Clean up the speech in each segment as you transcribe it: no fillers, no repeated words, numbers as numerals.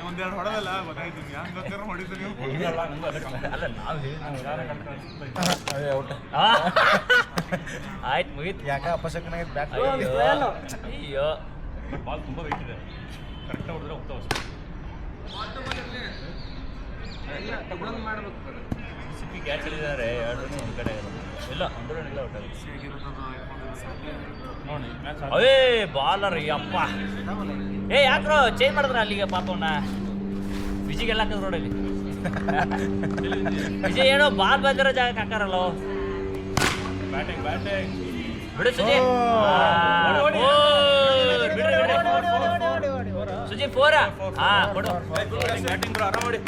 ಒಂದೆರಡು ಹೊಡೆದಲ್ಲ ಗೊತ್ತಾಯ್ತು ಹಂಗ ಹೊಡಿತು ನೀವು ಅಲ್ಲ ನಾವು ಆಯ್ತು ಮುಗೀತು ಯಾಕೆ ಅಪಶಕನ ಬ್ಯಾಟ್ ಅಯ್ಯೋ ಬಾಲ್ ತುಂಬ ವೆಯ್ಟ್ ಇದೆ ಕರೆಕ್ಟಾಗಿ ಹೊಡೆದ್ರೆ ಹೋಗ್ತಾವ ಅಷ್ಟೇ ಸಿಕ್ಕಿ ಕ್ಯಾಚ್ ಹಿಡಿದಾರೆ ಎರಡು ಒಂದು ಕಡೆ ಇಲ್ಲ ಒಂದು ಇಲ್ಲ ಒಟ್ಟಾಗ ನೋಡಿ ಮ್ಯಾಚ್ ಅವೇ ಬಾಲರ್ ಅಪ್ಪ ಏ ಯಾಕ್ರೋ ಚೇಂಜ್ ಮಾಡಿದ್ರ ಅಲ್ಲಿಗೆ ಪಾಪವನ್ನ ವಿಜಿಗೆಲ್ಲ ಹಾಕಿದ್ರು ರೋಡಲ್ಲಿ ವಿಜಯ್ ಏನೋ ಬಾಲ್ ಬಂದಿರೋ ಜಾಗಕ್ಕೆ ಹಾಕಾರಲ್ಲ ಬ್ಯಾಟಿಂಗ್ ಬಿಡು ಸುಜಿ ಸುಜಿ 4 ಹಾ ಕೊಡು ಬ್ಯಾಟಿಂಗ್ ಬ್ರೋ ಆರಾಮ ಮಾಡಿ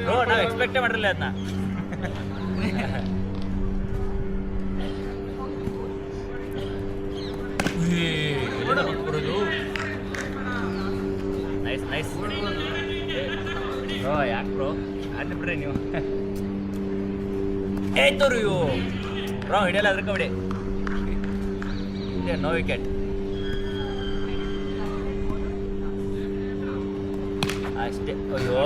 ಬ್ರೋ ನಾವು ಎಕ್ಸ್ಪೆಕ್ಟೇ ಮಾಡಿರಲಿಲ್ಲ ಅದನ್ನ ನೈಸ್ ನೈಸ್ ಬ್ರೋ ಯಾಕೆ ಬ್ರೋ ಆಯ್ತು ಬಿಡ್ರಿ ನೀವು ಏಯ್ತೋರು ಇವು ಬ್ರೋ ಹಿಡಿಯಲ್ಲ ಅದ್ರ ಕಬಡ್ಡಿ ನೋ ವಿಕೆಟ್ ಅಷ್ಟೇ ಅಯ್ಯೋ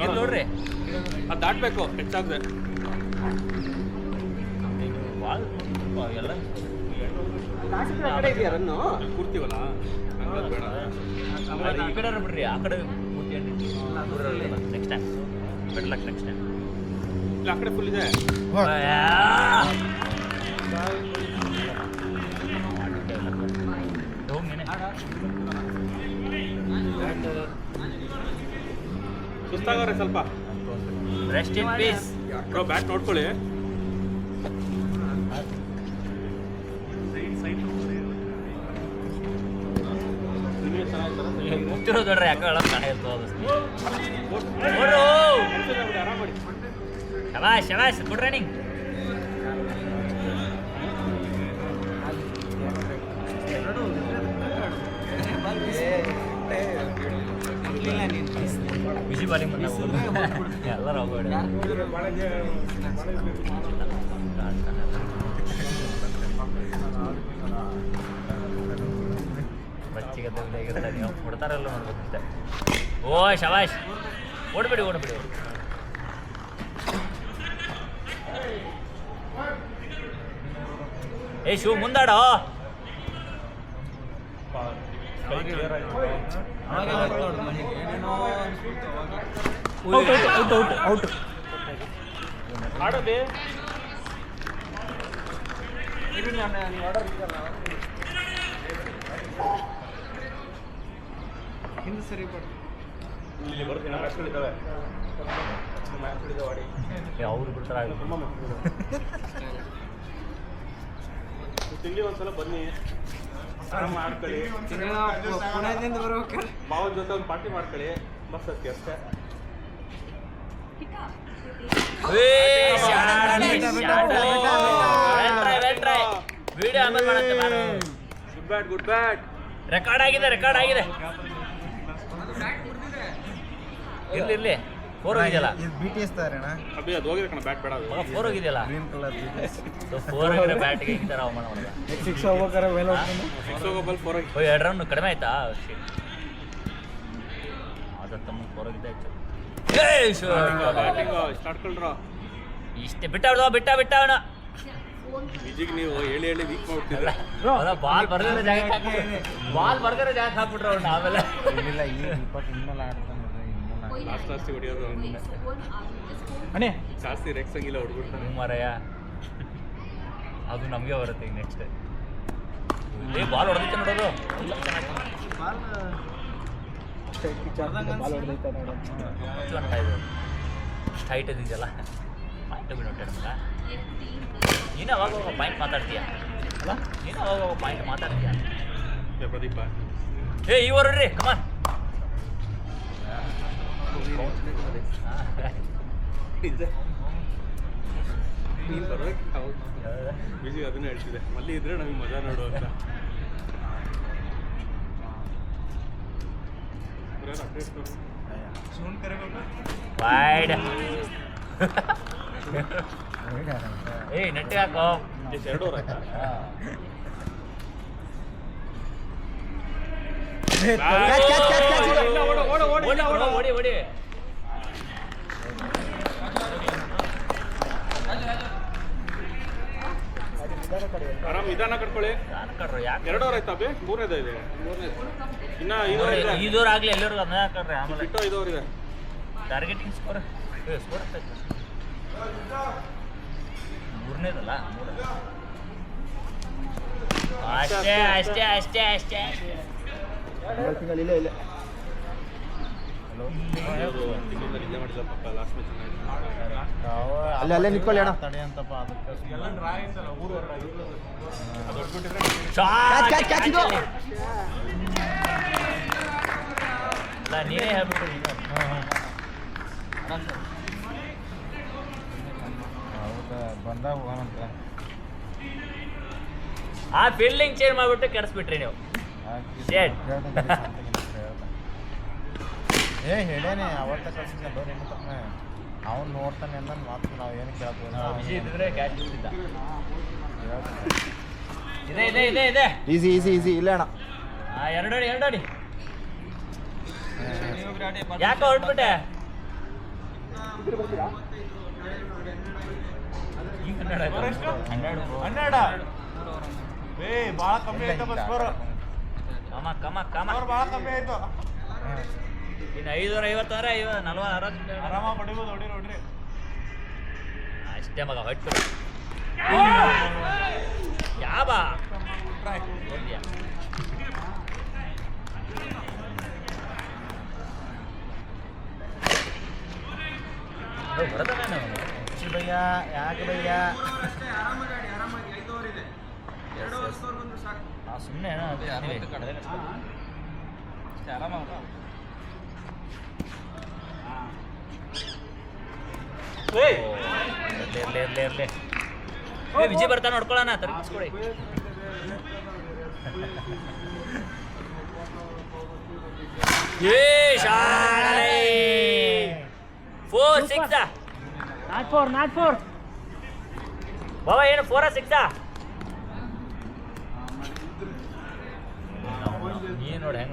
ಏನು ನೋಡ್ರಿ ಅದು ದಾಟಬೇಕು ಹೆಚ್ಚಾಗದೆ ಬಾಲ್ ಎಲ್ಲ ಕೂರ್ತೀವಲ್ಲ ಬೇಡ ಈ ಕಡೆ ಬಿಡ್ರಿ ಆ ಕಡೆ next time better luck next time ಇಲ್ಲ ಆ ಕಡೆ ಫುಲ್ ಇದೆ ಸುಸ್ತಾಗವ್ರೆ ಸ್ವಲ್ಪ rest in peace bro bat ನೋಡ್ಕೊಳ್ಳಿ ಮುಗ್ತಿರೋ ದೊಡ್ರೆ ಯಾಕೆ ಹೇಳೋದು ಕಾಣಿಸ್ತು ಅದು ಶಬಾಷ್ ಶಬಾಷ್ ಗುಡ್ ರನ್ನಿಂಗ್ ಬಿಸಿ ಬಾಲಿಂಗ್ ಎಲ್ಲರೂ ಹೋಗ್ಬೇಡ ಬಚ್ಚಿಗೆ ನೀವು ಕೊಡ್ತಾರಲ್ಲ ನೋಡ್ಬೇಕಂತೆ ಓ ಶಬಾಷ್ ಓಡ್ಬೇಡಿ ಓಡ್ಬೇಡಿ ಏ ಶಿವ ಮುಂದಾಡೋ ಔಟ್ ಆಡೋದೇ ಹಿಂದೆ ಸರಿ ಪಡ್ತು ಇಲ್ಲಿ ಬರ್ತೀನಿ ಮ್ಯಾಚ್ಗಳಿದ್ದಾವೆ ಮ್ಯಾಚ್ಗಳಿದ್ದಾವೆ ಆಡಿ ಅವ್ರು ಬಿಡ್ತಾರೆ ತುಂಬ ತಿಂಗಳು ಒಂದ್ಸಲ ಬನ್ನಿ ಆರಾಮ ಆಡ್ಕೊಳ್ಳಿ ಪುಣೆದಿಂದ ಬರ್ಬೇಕಾರೆ ಮಾವನ ಜೊತೆ ಒಂದು ಪಾರ್ಟಿ ಮಾಡ್ಕೊಳ್ಳಿ ಬಸ್ ಹತ್ತಿ ಅಷ್ಟೇ ವಿಡಿಯೋ ಆಮೇಲೆ ಮಾಡತ್ತೆ ನಾನು ಗುಡ್ ಬ್ಯಾಟ್ ರೆಕಾರ್ಡ್ ಆಗಿದೆ ಇರ್ಲಿ 4 ಹೋಗಿದೆಯಲ್ಲ BTS ತಾರೇಣ ಅಭಿ ಅದು ಹೋಗಿದೆ ಕಣ ಬ್ಯಾಟ್ ಬೇಡ ಅದು 4 ಹೋಗಿದೆಯಲ್ಲ ಗ್ರೀನ್ ಕಲರ್ BTS 4 ಹೋಗಿದ್ರೆ ಬ್ಯಾಟಿಗೆ ಈ ಥರ ಅವಮಾನ ಮಾಡಿದ 6 ಹೋಗ್ಬೇಕಾರೆ ವೇಲ್ ಹೊಡ್ಕೊಂಡು 6 ಹೋಗೋ ಬಾಲ್ 4 ಓ 2 ರನ್ ಕಡಿಮೆ ಆಯ್ತಾ ಅದು ತಮ್ಮ 4 ಹೋಗಿದ್ದೆ ಆಯ್ತು ಬ್ಯಾಟಿಂಗ್ ಸ್ಟಾರ್ಟ್ಕೊಳ್ರ ಇಷ್ಟೇ ಬಿಟ್ಟ ಅವನು ವಿಜಿಗೆ ನೀವು ಹೇಳಿ ವೀಕ್ ಮಾಡ್ತೀರ ಬಾಲ್ ಬರ್ದಿರೋ ಜಾಗಕ್ಕೆ ಹಾಕ್ಬಿಟ್ರು ಅವ್ನು ಆಮೇಲೆ ಇಲ್ಲ ಈಗ 20 ಇನ್ಮೇಲೆ ಆಡ್ತಾನೆ ಲಾಸ್ಟ್ ಹೊಡಿಯೋದು ಅಣ್ಣೆ ಜಾಸ್ತಿ ರೆಕ್ಸ್ ಹಂಗಿಲ್ಲ ಹೊಡ್ಬಿಡ್ತಾನೆ ಮಾರಾಯ ಅದು ನಮಗೆ ಬರುತ್ತೆ ಈಗ ನೆಕ್ಸ್ಟ್ ಬಾಲ್ ಹೊಡೆದೈತೆ ನೋಡೋದು ಬಾಲ್ ಹೊಡೆದೈತೆ ನೋಡು ಹೈಟ್ ಇದೆಯಲ್ಲ ಪಾಯಿಂಟ್ ಬಿಡೋಟೆ ನಮ್ಗೆ ನೀನು ಅವಾಗ ಪಾಯಿಂಟ್ ಮಾತಾಡ್ತೀಯ ಅಲ್ಲ ನೀನು ಅವಾಗ ಪಾಯಿಂಟ್ ಮಾತಾಡ್ತೀಯ ಪ್ರದೀಪ ಏ ಇವರು ರೀ ಕಮಾನ್ ನೀನು ಬರ್ಬೇಕು ಹೌದು ಬಿಜಿ ಅದನ್ನೇ ಹೇಳ್ತಿದೆ ಮಲ್ಲಿ ಇದ್ರೆ ನಮಗೆ ಮಜಾ ನೋಡು ಅಂತ ವೈಡ್ ಏಯ್ ನೆಟ್ಟಿಗೆ ಹಾಕೋ ಎಷ್ಟು 2 ಓವರ್ ಆಯ್ತಾ ಇಲ್ಲ, ಓಡು, ಓಡು, ಓಡು, ಇಲ್ಲ, ಓಡು. ಓಡಿ ಆರಾಮ್ ನಿಧಾನ ಕಟ್ಕೊಳ್ಳಿ. ಅನ್ಕಡ್ರಿ ಯಾಕೆ 2 ಓವರ್ ಆಯ್ತಾ ಅಭಿ? 3ನೇದು ಇದೆ. ಇನ್ನ 5 ಓವರ್ ಇದೆ. ಈ ದೂರ ಆಗ್ಲಿ ಎಲ್ಲರಿಗೂ ಅದನ್ನ ಹಾಕಡ್ರಿ ಆಮೇಲೆ ಬಿಟ್ಟು 5 ಓವರ್ ಇದೆ. ಟಾರ್ಗೆಟಿಂಗ್ ಸ್ಕೋರ್ ಆಗ್ತೈತೆ ಮೂರನೇದಲ್ಲ ಅಷ್ಟೇ ಅಷ್ಟೇ ಅಷ್ಟೇ ಅಷ್ಟೇ ಇಲ್ಲ ಇವ್ರು ತಿಂಗಳಿಂದ ನಿದ್ದೆ ಮಾಡಿಲ್ಲ ಪಾಪ, ಲಾಸ್ಟ್ ಮ್ಯಾಚ್ ಅಲ್ಲೇ ನಿಂತ್ಕೊಳ್ಳಿ ಅಣ್ಣ ತಡೆ ಅಂತಪ್ಪ ಅದಕ್ಕೆ ನೀನೇ ಹೇಳ್ಬಿಟ್ಟು ಹೌದಾ ಬಂದಾಗ ಹೋಗೋಣಂತ ಆ ಫೀಲ್ಡಿಂಗ್ ಚೇಂಜ್ ಮಾಡ್ಬಿಟ್ಟು ಕೆಡಿಸ್ಬಿಟ್ರಿ ನೀವು Shit. ಏ ಹೇಳೇನೆ ಅವತ್ತ ಕಳ್ಸಿದ್ದೆ ಇನ್ನು ತಕ್ಕ ಅವ್ನು ನೋಡ್ತಾನೆ ಅಂದ ಮಾತು ನಾವು ಏನು ಬಿಸಿ ಇದ್ದಿದ್ರೆ ಕ್ಯಾಚ್ ಇರ್ತಿದ್ದ ಇದೆ ಇದೆ ಇದೆ ಇದೆ ಈಸಿ ಈಸಿ ಈಸಿ ಇಲ್ಲ ಅಣ್ಣ ಎರಡಡಿ ಯಾಕೆ ಹೊರಟ್ಬಿಟ್ಟೆ ಈಗ 12 ಏ ಭಾಳ ಕಮ್ಮಿ ಆಯ್ತು ಸ್ಕೋರ್ ಕಮ ಭಾಳ ಕಮ್ಮಿ ಆಯ್ತು ಇನ್ನು 550 ಅಂದ್ರೆ 40 ಆರಾಮ ಪಡಿಬೋದು ನೋಡ್ರಿ ಅಷ್ಟೇ ಮಗ ಹೊಟ್ಟು ಯಾವ ಭಯ್ಯ ಯಾಕೆ ಭಯ್ಯ ಸುಮ್ಮನೆ ಇರ್ಲಿ ವಿಜಯ್ ಬರ್ತಾ ನೋಡ್ಕೊಳ್ಳೋಣ ತರಿಸ್ಕೊಡಿ ನಾಟ್ ಫೋರ್ ಬಾಬಾ ಏನು 4-6 ನೀನು ನೋಡಿ ಹೆಂಗ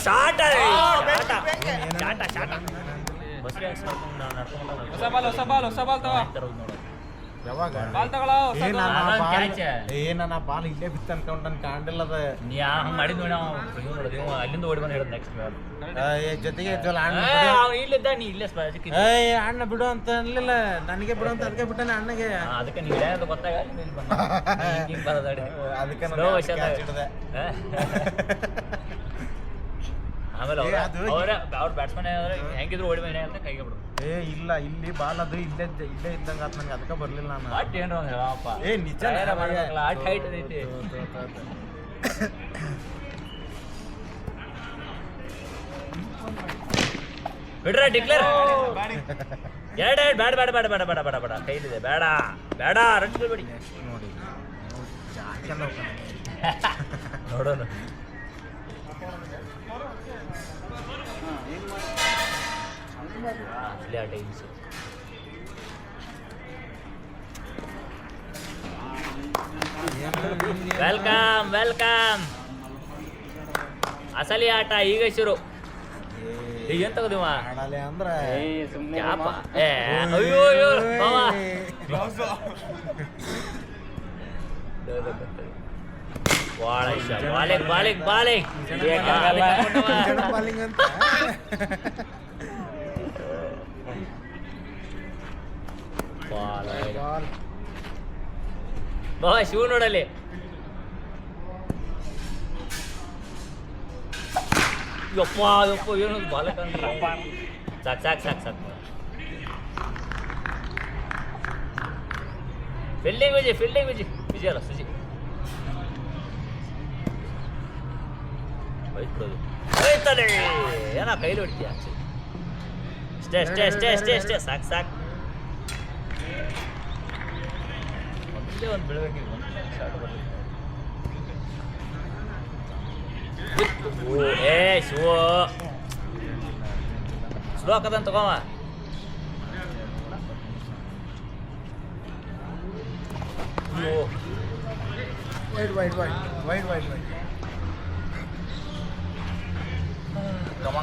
ಶಾಟ ಯಾವಾಗ ನನ್ನ ಬಾಲ್ ಇಲ್ಲೇ ಬಿತ್ತು ಅನ್ಕೊಂಡು ನನ್ ಕಾಣಿಲ್ಲದ ನೀ ಹಂಗ ಮಾಡಿದ್ ನೋಡಿ ನಾವು ಅಲ್ಲಿಂದ ಓಡಿ ಬಂದು ಹೇಳೋದು ನೆಕ್ಸ್ಟ್ ಜೊತೆಗೆ ಇಲ್ಲಿದ್ದ ನೀ ಇಲ್ಲೇ ಅಣ್ಣ ಬಿಡು ಅಂತ ಅನ್ಲಿಲ್ಲ ನನಗೆ ಬಿಡು ಅಂತ ಅದಕ್ಕೆ ಬಿಟ್ಟಾನೆ ಅಣ್ಣಗೆ ಅದಕ್ಕೆ ನೀವು ಹೇಳೋದು ಗೊತ್ತಾಗ ಅದಕ್ಕೆ ಆಮೇಲೆ ಅವ್ರ ಬ್ಯಾಟ್ಸ್ಮನ್ ಹೆಂಗಿದ್ರು ಓಡಿ ಮನೆ ಅಂತ ಕೈಗೆ ಬಿಡು ಇಲ್ಲ ಇಲ್ಲಿ ಬಾಲ್ ಅದು ಇಲ್ಲೇ ಇದ್ದಂಗ ಆತ್ ನಂಗೆ ಅದಕ್ಕೆ ಬರ್ಲಿಲ್ಲ ನಾನು ಬಟ್ ಏನ್ರ ಒಂದು ಹೇಳಪ್ಪ ನಿಜ ಆಟ ಹೈಟ್ ಐತಿ ಬಿಡ್ರ ಡಿಕ್ಲೇರ್ ಎರಡು ಬೇಡ ಬೇಡ ಬೇಡ ಬೇಡ ಬೇಡ ಬೇಡ ಬೇಡ ಕೈಲಿದೆ ಬೇಡ ಬೇಡ ರನ್ ಬಿಡಿ ನೋಡಿ ನೋಡೋಣ ವೆಲ್ಕಮ್ ವೆಲ್ಕಮ್ ಅಸಲಿ ಆಟ ಈಗ ಶುರು ಈಗ ಏನ್ ತಗೋದಿವ ಅಂದ್ರೆ ಅಯ್ಯೋ ಅಯ್ಯೋ ಬಾಲಿಂಗ್ ಬಾಲಿಂಗ್ ಬಾಲಿಂಗ್ ಬಾಲಿಂಗ್ ಅಂತ ಬಾ ಶಿವ ನೋಡಲಿ ಯಪ್ಪ ಯಪ್ಪ ಏನು ಬಾಲಕ ಸಾಕು ಸಾಕು ಸಾಕು ಸಾಕು ಫೀಲ್ಡಿಂಗ್ ವಿಜಯ್ ವಿಜಯ್ ಅಲ್ಲ ಸುಜಿ ಹೋಯ್ತು ಹೋಯ್ತದೆ ಏನೋ ಕೈಲಿ ಹೊಡಿತೀಯ ಅಷ್ಟೇ ಅಷ್ಟೇ ಅಷ್ಟೇ ಅಷ್ಟೇ ಅಷ್ಟೇ ಸಾಕು ಸಾಕು ಒಂದೇ ಒಂದು ಬೆಳವಣಿಗೆ ಒಂದು ಶಾರ್ಟ್ ಬರಲಿ ಏ ಶಿವ ಸ್ಲೋ ಹಾಕದಂತ ತಗೋವ ವೈಡ್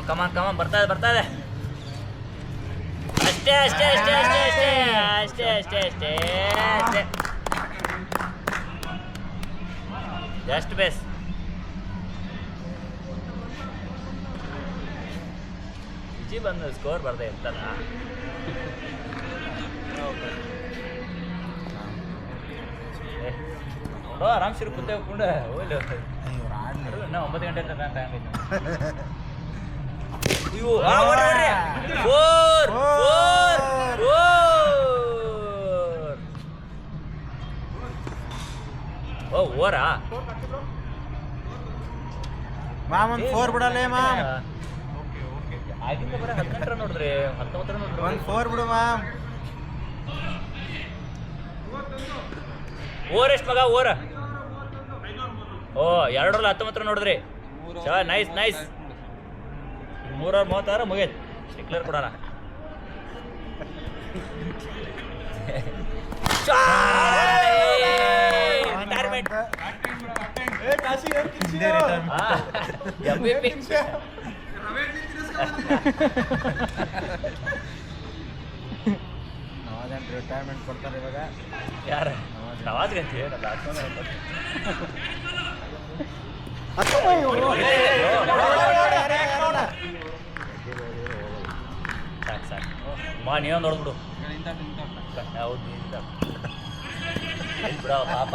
ಕಮಾನ್ ಬರ್ತಾ ಇದೆ ಅಷ್ಟೇ ಜಸ್ಟ್ ಬೇಸ್ ವಿಜಿ ಬಂದು ಸ್ಕೋರ್ ಬರ್ದೇ ಇರ್ತಲ್ಲ ಆರಾಮ್ ಸಿರು ಕುಂತೆ ಹೋಗ್ಕೊಂಡು ಹೋಗ್ಲಿ ನಾ 9 ಗಂಟೆ ಟೈಮ್ ಐತೆ ಓವರಾ ಮಾಮ್ ಒಂದು 4 ಬಿಡಲೇ ಮಾಮ್ ಆಗಿಂದ ಬರೀ 18 ರನ್ ನೋಡಿದ್ರಿ 19 ರನ್ ನೋಡ್ರಿ ಒಂದು 4 ಬಿಡು ಮಾಮ್ ಓವರ್ ಎಷ್ಟು ಮಗ ಓವರ್ ಓ 2 ರನ್ 19 ನೋಡಿದ್ರಿ ನೈಸ್ 3 ಓವರ್ 36 ಮುಗಿಯತ್ ಡಿಕ್ಲೇರ್ ಕೊಡೋಣ ರಿಟೈರ್ಮೆಂಟ್ ಕೊಡ್ತಾರೆ ಇವಾಗ ಯಾರ ನವಾಜ್ ಗಂತಿ ಸಾಕು ಮಾ ನೀವೊಂದು ನೋಡ್ಬಿಡು ಹೌದು ಬಿಡ ಪಾಪ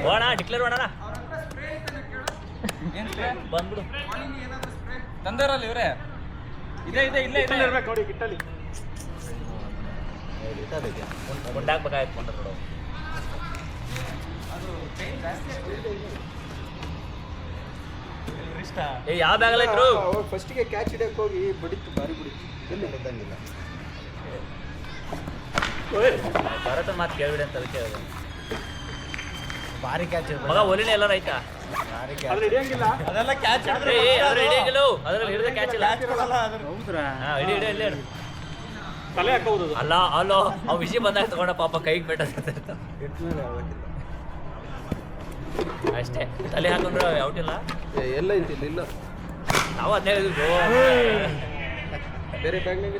ಓಣ ಡಿಕ್ಲೇರ್ ಮಾಡೋಣ ಬಂದ್ಬಿಡು ತಂದರಲ್ಲ ಇವ್ರೆ ಇಲ್ಲೇ ಇರ್ಬೇಕು ನೋಡಿ ಕಿಟ್ಟಲ್ಲಿ ಮುಂಡಾಕ್ಬೇಕಾಯ್ತು ಕೊಂಡ್ರೆ ನೋಡು ಏ ಯಾವ ಬ್ಯಾಗಲ್ಲ ಇದ್ರು ಫಸ್ಟಿಗೆ ಕ್ಯಾಚ್ ಹಿಡಿಯಕ್ಕೆ ಹೋಗಿ ಬಡಿತು ಭಾರಿ ಬಡಿತು ಎಲ್ಲಿ ಬಿದ್ದಂಗಿಲ್ಲ ಭರತನ ಮಾತು ಕೇಳ್ಬಿಡಿ ಅಂತ ಅದಕ್ಕೆ ಹೇಳಿದೆ ಭಾರಿ ಕ್ಯಾಚ್ ಮಗ ಒಲಿನ ಎಲ್ಲಾರ ಆಯ್ತಾ ಭಾರಿ ಅದ್ರ ಹಿಡಿಯಂಗಿಲ್ಲ ಅದೆಲ್ಲ ಕ್ಯಾಚ್ ಹಿಡಿಯಂಗಿಲ್ಲ ಅದ್ರಲ್ಲಿ ಹಿಡಿದ ಕ್ಯಾಚ್ ಇಲ್ಲ ಹೌದ್ರಾ ಹಿಡಿ ಇಲ್ಲೇ ತಲೆ ಹಾಕೋದು ಅಲ್ಲೋ ಅವ್ ವಿಷಯ ಬಂದಾಗ ತಗೊಂಡ ಪಾಪ ಕೈಗೆ ಬೆಟ್ಟ ಅಷ್ಟೇ ತಲೆ ಹಾಕೊಂಡ್ರೆ ಔಟ್ ಇಲ್ಲ ಎಲ್ಲ ಇಂತಿಲ್ಲ ಇಲ್ಲ ನಾವು ಅದೇ ಬೇರೆ ಬ್ಯಾಗ್ನಾಗ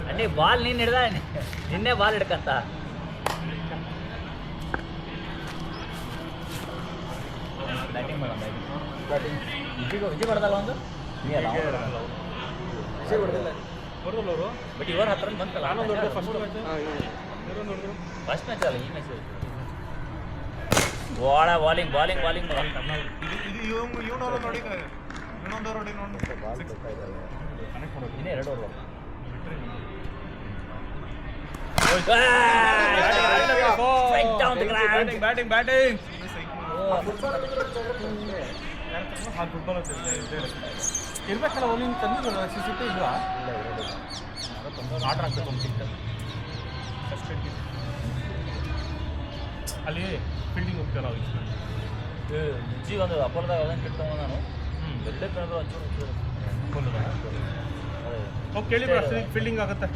ಅನ್ನಿ ಬಾಲ್ ನೀನ್ ಹಿಡ್ದ ನಿನ್ನೆ ಬಾಲ್ ಹಿಡ್ಕಂತ ಬ್ಯಾಟಿಂಗ್ ಮಾಡೋಣ ವಿಜಯ್ ಬಡ್ದಲ್ಲ ಒಂದು ನೀ ಅಲ್ಲ ಬಟ್ ಇವ್ರ ಹತ್ರ ಬಂತಲ್ಲ ಫಸ್ಟ್ ಮ್ಯಾಚ್ ಅಲ್ಲ ಈ ಮ್ಯಾಚ್ ಓಡ ಬಾಲಿಂಗ್ ಇನ್ನೇ 2 ಓವರ್ ಬ್ಯಾಟಿಂಗ್ ಇರ್ಬೇಕಲ್ಲ ಒಂದು ತಂದು ಸಿಟ್ಟು ಇಲ್ವಾ ಆರ್ಡರ್ ಆಗ್ಬೇಕು ಒಂದು ಸಿಟ್ಟು ಅಲ್ಲಿ ಫೀಲ್ಡಿಂಗ್ ಹೋಗ್ತಾರ ಮುಜ್ಜಿ ಒಂದು ಅಪೋಲದಾಗ ಅದನ್ನು ಕೆಟ್ಟ ನಾನು ಬೆಳ್ಳೆ ಕಳೆದ್ರು ಒಂಚೂರು ಹೋಗಿ ಕೇಳಿ ಫೀಲ್ಡಿಂಗ್ ಆಗುತ್ತೆ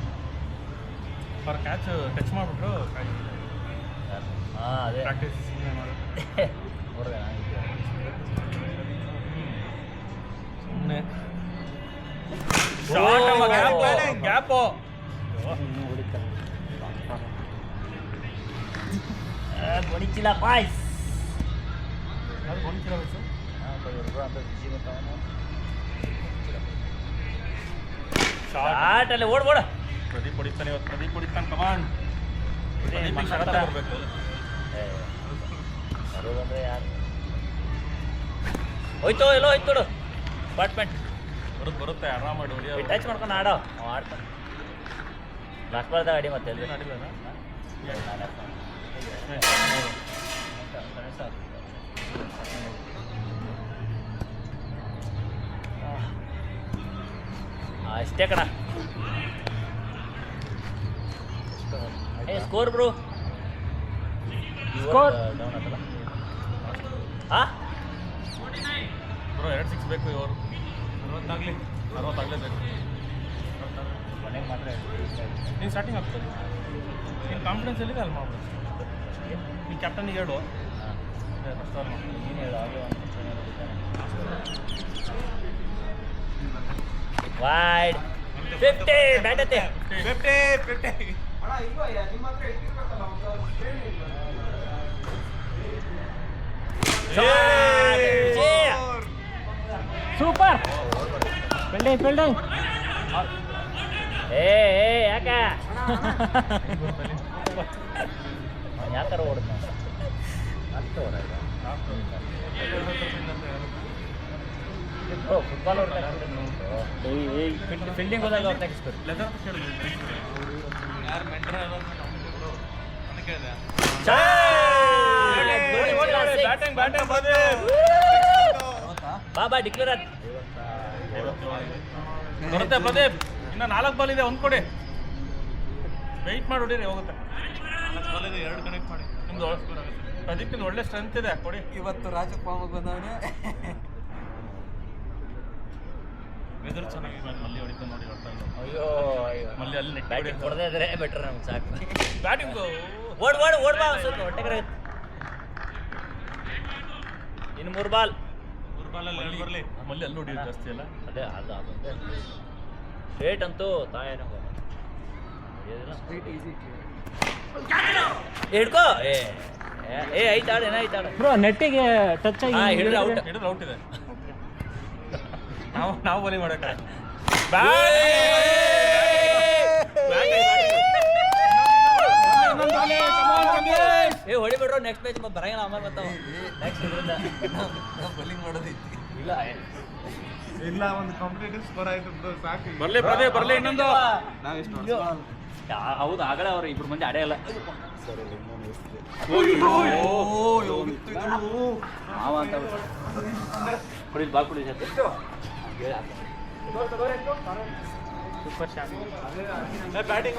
ಅವ್ರ ಕ್ಯಾಚ್ ಟಚ್ ಮಾಡಿಬಿಟ್ರು ಹಾಂ ಅದೇ ಪ್ರಾಕ್ಟೀಸ್ ಸುಮ್ಮನೆ ಮಾಡಿ ಸುಮ್ಮನೆ ಗ್ಯಾಪು ಬಡಿಚಿಲ್ಲ ಬಾಯ್ಸ್ ಅದು ಬಂದಿಲ್ಲ ವಯಸ್ಸು ಶಾರ್ಟ್ ಅಲ್ಲಿ ಓಡ್ ಪ್ರದೀಪ್ ಹೊಡಿತಾನೆ ಇವತ್ತು ಪ್ರದೀಪ್ ಹೊಡಿತಾನೆ ಕಮಾನ್ ಬರಬೇಕು ಬರೋದಂದ್ರೆ ಯಾರು ಹೋಯ್ತು ಎಲ್ಲೋ ಹೋಯ್ತು ನೋಡು ಅಪಾರ್ಟ್ಮೆಂಟ್ ಬರುತ್ತೆ ಆರಾಮಾಗಿ ಹೊಡಿಯೋ ಟಚ್ ಮಾಡ್ಕೊಂಡು ಆಡೋ ಆಡ್ತಾನೆ ಲಾಸ್ಟ್ ಬಾಲ್ದಾಗ ಆಡಿ ಮತ್ತೆ ಎಲ್ಲಿ ನಡಿಲ್ಲ ಅಷ್ಟೇ ಕಣ. ಸ್ಕೋರ್ ಬ್ರೋ, ಸ್ಕೋರ್ ಡೌನ್ ಆತಲ್ಲ. ಹಾಂ ಬ್ರೋ 2 6 ಬೇಕು ಇವರು. 60 ಆಗಲೇಬೇಕು. ಮನೆಗೆ ಮಾತ್ರ ನೀನು ಸ್ಟಾರ್ಟಿಂಗ್ ಆಗ್ತದೆ. ನೀನು ಕಾನ್ಫಿಡೆನ್ಸ್ ಎಲ್ಲಿದೆ ಅಲ್ಲಿ ಮಾಡ್ಬೋದು. ನೀನು ಕ್ಯಾಪ್ಟನ್ನಿಗೆ ಹೇಳು. ನೀನು ಹೇಳು ಆಗೋ ವೈಡ್ 50 ಬ್ಯಾಟ್ ಐತೆ. 50 ಸೂಪರ್ ಫೀಲ್ಡಿಂಗ್. ಏ ಯಾಕ ಯಾಕಾರ ಓಡುತ್ತ ಫುಟ್ಬಾಲ್ ಫೀಲ್ಡಿಂಗ್ ಹೋದಾಗ ಅವ್ರು ತೆಗಿಸ್ಬೇಕು. ಬಾ ಡಿಕ್ಲೇರ್ ಆಯ್ತು. ಬರುತ್ತೆ ಪ್ರದೀಪ್. ಇನ್ನು 4 ಬಾಲ್ ಇದೆ, ಒಂದು ಕೊಡಿ. ವೆಯ್ಟ್ ಮಾಡಿ ಹೊಡೀರಿ, ಹೋಗುತ್ತೆ. 4 ಬಾಲ್ ಇದೆ, 2 ಕನೆಕ್ಟ್ ಮಾಡಿ. ನಿಮ್ದು ಪ್ರದೀಪ್ ನಿಮ್ದು ಒಳ್ಳೆ ಸ್ಟ್ರೆಂತ್ ಇದೆ, ಕೊಡಿ. ಇವತ್ತು ರಾಜಪ್ಪ ಬಂದವನೇ. ವೆದರ್ ಚೆನ್ನಾಗಿದೆ, ಮಲ್ಲಿ ಹೊಡಿತಾನೆ ನೋಡಿ. ಅಯ್ಯೋ ಮಲ್ಲಿ ಅಲ್ಲಿ ನೆಟ್ ಬ್ಯಾಟಿಂಗ್ ಕೊಡದೇ ಇದ್ರೆ ಬೆಟರ್ ನಮ್ಗೆ ಸಾಕು. ಬ್ಯಾಟಿಂಗು ಓಡ್ ಬಾ ಸ್ವಲ್ಪ ಹೊಟ್ಟೆಗೆ. ಇನ್ನು 3 ಬಾಲ್. ಬರಲಿ. ಮಲ್ಲಿ ಅಲ್ಲಿ ಹೊಡಿಯೋದು ಜಾಸ್ತಿ ಅಲ್ಲ. ಅದೇ ಅದು ಸ್ಟ್ರೇಟ್ ಅಂತೂ ತಾಯೇನೋ ಹಿಡ್ಕೋ. ಏ ಐತಾಳ ಏನಾಯ್ತಾಳ ಬ್ರೋ ನೆಟ್ಟಿಗೆ ಟಚ್ ಆಗಿ ಹಿಡಿದ್ರೆ ಔಟ್. ಹಿಡಿದ್ರೆ ಔಟ್ ಇದೆ. ನಾವು ಬಲಿ ಮಾಡೋಕೆ ಏ ಹೊಡಿಬಿಡ್ರು. ನೆಕ್ಸ್ಟ್ ಮ್ಯಾಚ್ ಬರಂಗಿಲ್ಲ ಆಮೇಲೆ ಬರ್ತಾವ. ನೆಕ್ಸ್ಟ್ ಇದರಿಂದ ಬೌಲಿಂಗ್ ಮಾಡೋದೈತಿ. ಇಲ್ಲ ಒಂದು ಕಾಂಪಿಟೇಟಿವ್ ಸ್ಕೋರ್ ಆಯ್ತು ಸಾಕು. ಬರ್ಲಿ ಪ್ರದೀಪ್ ಬರ್ಲಿ. ಇನ್ನೊಂದು ಹೌದು ಆಗಲೇ ಅವ್ರು 2 ಮಂದಿ ಆಡೇ ಇಲ್ಲ. ಮಾವ ಅಂತ ಕುಡಿಲ್ ಬಾಲ್ ಕುಡಿ ಸೂಪರ್ ಶಾಟ್. ಬ್ಯಾಟಿಂಗ್